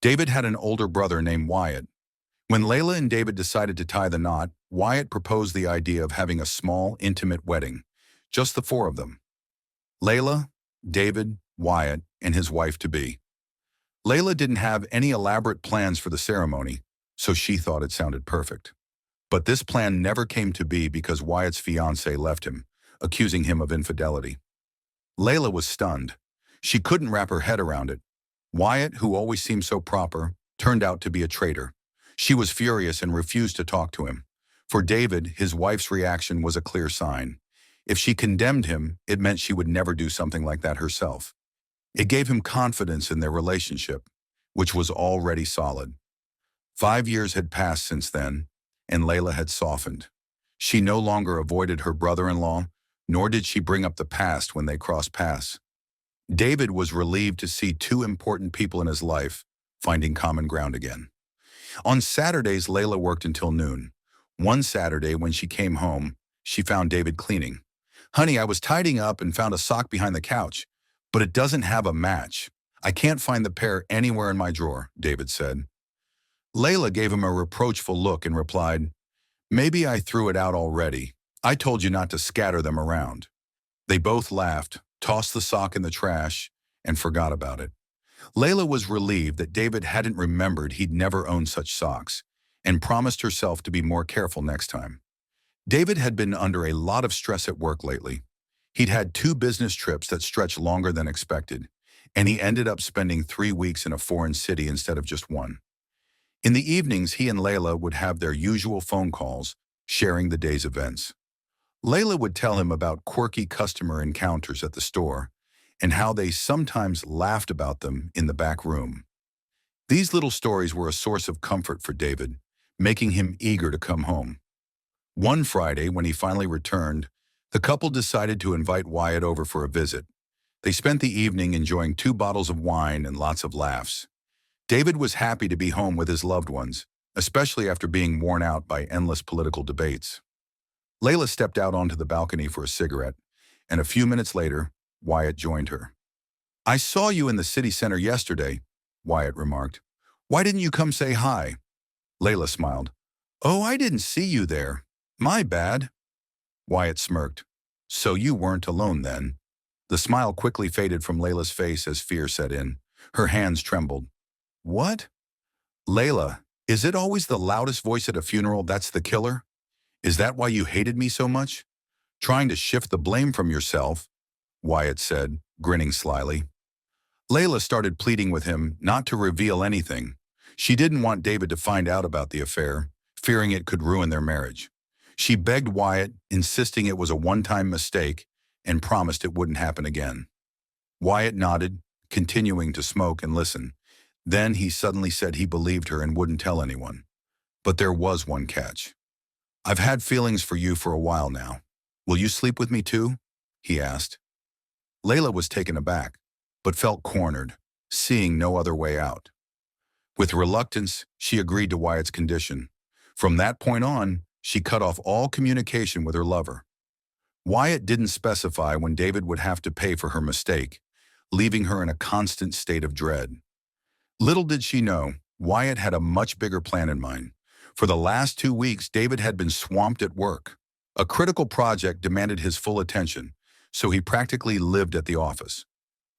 David had an older brother named Wyatt. When Layla and David decided to tie the knot, Wyatt proposed the idea of having a small, intimate wedding. Just the four of them. Layla, David, Wyatt, and his wife-to-be. Layla didn't have any elaborate plans for the ceremony, so she thought it sounded perfect. But this plan never came to be because Wyatt's fiancée left him, accusing him of infidelity. Layla was stunned. She couldn't wrap her head around it. Wyatt, who always seemed so proper, turned out to be a traitor. She was furious and refused to talk to him. For David, his wife's reaction was a clear sign. If she condemned him, it meant she would never do something like that herself. It gave him confidence in their relationship, which was already solid. 5 years had passed since then, and Layla had softened. She no longer avoided her brother-in-law, nor did she bring up the past when they crossed paths. David was relieved to see two important people in his life finding common ground again. On Saturdays, Layla worked until noon. One Saturday, when she came home, she found David cleaning. "Honey, I was tidying up and found a sock behind the couch, but it doesn't have a match. I can't find the pair anywhere in my drawer," David said. Layla gave him a reproachful look and replied, "Maybe I threw it out already. I told you not to scatter them around." They both laughed, tossed the sock in the trash, and forgot about it. Layla was relieved that David hadn't remembered he'd never owned such socks, and promised herself to be more careful next time. David had been under a lot of stress at work lately. He'd had 2 business trips that stretched longer than expected, and he ended up spending 3 weeks in a foreign city instead of just one. In the evenings, he and Layla would have their usual phone calls, sharing the day's events. Layla would tell him about quirky customer encounters at the store and how they sometimes laughed about them in the back room. These little stories were a source of comfort for David, making him eager to come home. One Friday, when he finally returned, the couple decided to invite Wyatt over for a visit. They spent the evening enjoying 2 bottles of wine and lots of laughs. David was happy to be home with his loved ones, especially after being worn out by endless political debates. Layla stepped out onto the balcony for a cigarette, and a few minutes later, Wyatt joined her. "I saw you in the city center yesterday," Wyatt remarked. "Why didn't you come say hi?" Layla smiled. "Oh, I didn't see you there. My bad." Wyatt smirked. "So you weren't alone then." The smile quickly faded from Layla's face as fear set in. Her hands trembled. "What?" "Layla, is it always the loudest voice at a funeral that's the killer? Is that why you hated me so much? Trying to shift the blame from yourself," Wyatt said, grinning slyly. Layla started pleading with him not to reveal anything. She didn't want David to find out about the affair, fearing it could ruin their marriage. She begged Wyatt, insisting it was a one-time mistake, and promised it wouldn't happen again. Wyatt nodded, continuing to smoke and listen. Then he suddenly said he believed her and wouldn't tell anyone. But there was one catch. "I've had feelings for you for a while now. Will you sleep with me too?" he asked. Layla was taken aback, but felt cornered, seeing no other way out. With reluctance, she agreed to Wyatt's condition. From that point on, she cut off all communication with her lover. Wyatt didn't specify when David would have to pay for her mistake, leaving her in a constant state of dread. Little did she know, Wyatt had a much bigger plan in mind. For the last 2 weeks, David had been swamped at work. A critical project demanded his full attention, so he practically lived at the office.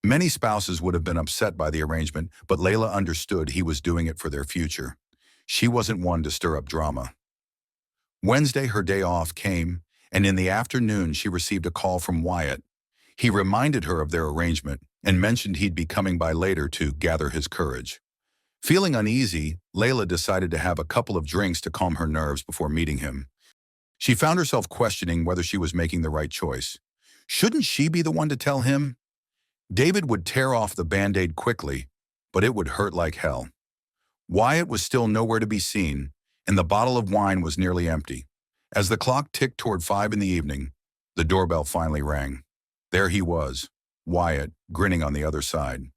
Many spouses would have been upset by the arrangement, but Layla understood he was doing it for their future. She wasn't one to stir up drama. Wednesday, her day off, came, and in the afternoon she received a call from Wyatt. He reminded her of their arrangement and mentioned he'd be coming by later to gather his courage. Feeling uneasy, Layla decided to have a couple of drinks to calm her nerves before meeting him. She found herself questioning whether she was making the right choice. Shouldn't she be the one to tell him? David would tear off the Band-Aid quickly, but it would hurt like hell. Wyatt was still nowhere to be seen, and the bottle of wine was nearly empty. As the clock ticked toward 5 in the evening, the doorbell finally rang. There he was, Wyatt, grinning on the other side.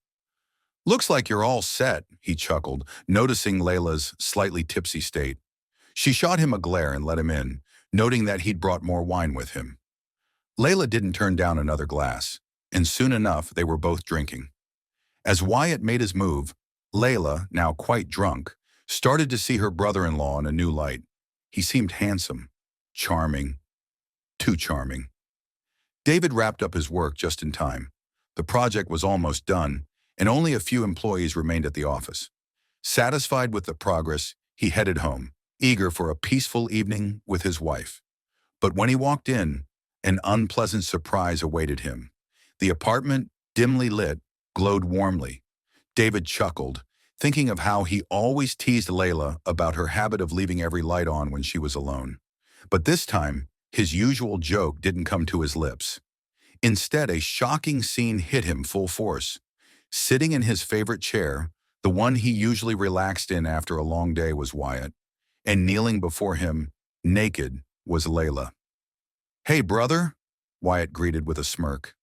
"Looks like you're all set," he chuckled, noticing Layla's slightly tipsy state. She shot him a glare and let him in, noting that he'd brought more wine with him. Layla didn't turn down another glass, and soon enough they were both drinking. As Wyatt made his move, Layla, now quite drunk, started to see her brother-in-law in a new light. He seemed handsome, charming, too charming. David wrapped up his work just in time. The project was almost done, and only a few employees remained at the office. Satisfied with the progress, he headed home, eager for a peaceful evening with his wife. But when he walked in, an unpleasant surprise awaited him. The apartment, dimly lit, glowed warmly. David chuckled, thinking of how he always teased Layla about her habit of leaving every light on when she was alone. But this time, his usual joke didn't come to his lips. Instead, a shocking scene hit him full force. Sitting in his favorite chair, the one he usually relaxed in after a long day, was Wyatt, and kneeling before him, naked, was Layla. "Hey, brother," Wyatt greeted with a smirk.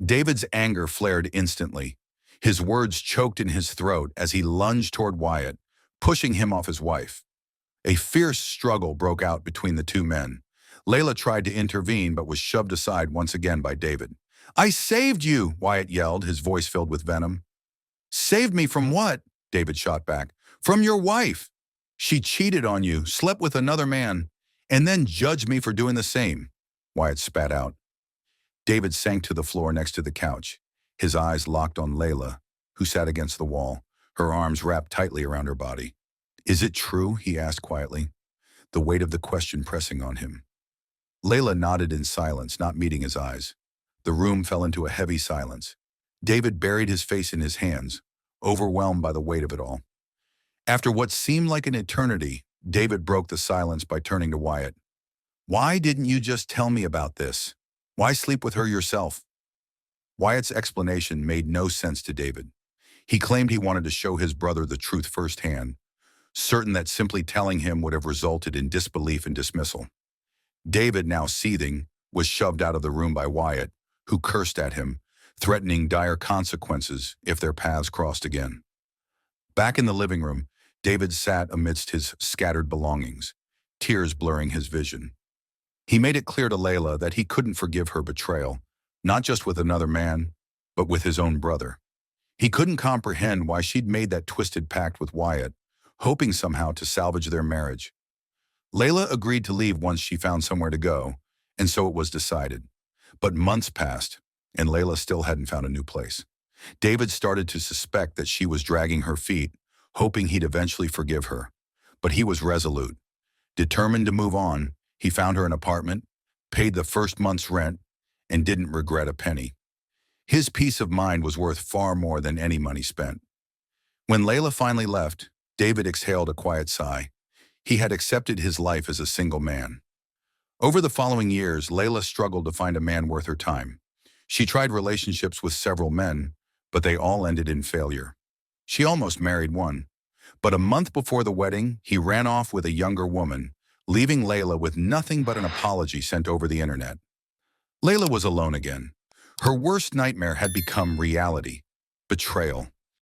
David's anger flared instantly. His words choked in his throat as he lunged toward Wyatt, pushing him off his wife. A fierce struggle broke out between the two men. Layla tried to intervene but was shoved aside once again by David. "I saved you," Wyatt yelled, his voice filled with venom. "Saved me from what?" David shot back. "From your wife. She cheated on you, slept with another man, and then judged me for doing the same," Wyatt spat out. David sank to the floor next to the couch, his eyes locked on Layla, who sat against the wall, her arms wrapped tightly around her body. "Is it true?" he asked quietly, the weight of the question pressing on him. Layla nodded in silence, not meeting his eyes. The room fell into a heavy silence. David buried his face in his hands, overwhelmed by the weight of it all. After what seemed like an eternity, David broke the silence by turning to Wyatt. "Why didn't you just tell me about this? Why sleep with her yourself?" Wyatt's explanation made no sense to David. He claimed he wanted to show his brother the truth firsthand, certain that simply telling him would have resulted in disbelief and dismissal. David, now seething, was shoved out of the room by Wyatt, who cursed at him, threatening dire consequences if their paths crossed again. Back in the living room, David sat amidst his scattered belongings, tears blurring his vision. He made it clear to Layla that he couldn't forgive her betrayal, not just with another man, but with his own brother. He couldn't comprehend why she'd made that twisted pact with Wyatt, hoping somehow to salvage their marriage. Layla agreed to leave once she found somewhere to go, and so it was decided. But months passed, and Layla still hadn't found a new place. David started to suspect that she was dragging her feet, hoping he'd eventually forgive her. But he was resolute. Determined to move on, he found her an apartment, paid the first month's rent, and didn't regret a penny. His peace of mind was worth far more than any money spent. When Layla finally left, David exhaled a quiet sigh. He had accepted his life as a single man. Over the following years, Layla struggled to find a man worth her time. She tried relationships with several men, but they all ended in failure. She almost married one. But a month before the wedding, he ran off with a younger woman, leaving Layla with nothing but an apology sent over the internet. Layla was alone again. Her worst nightmare had become reality: betrayal.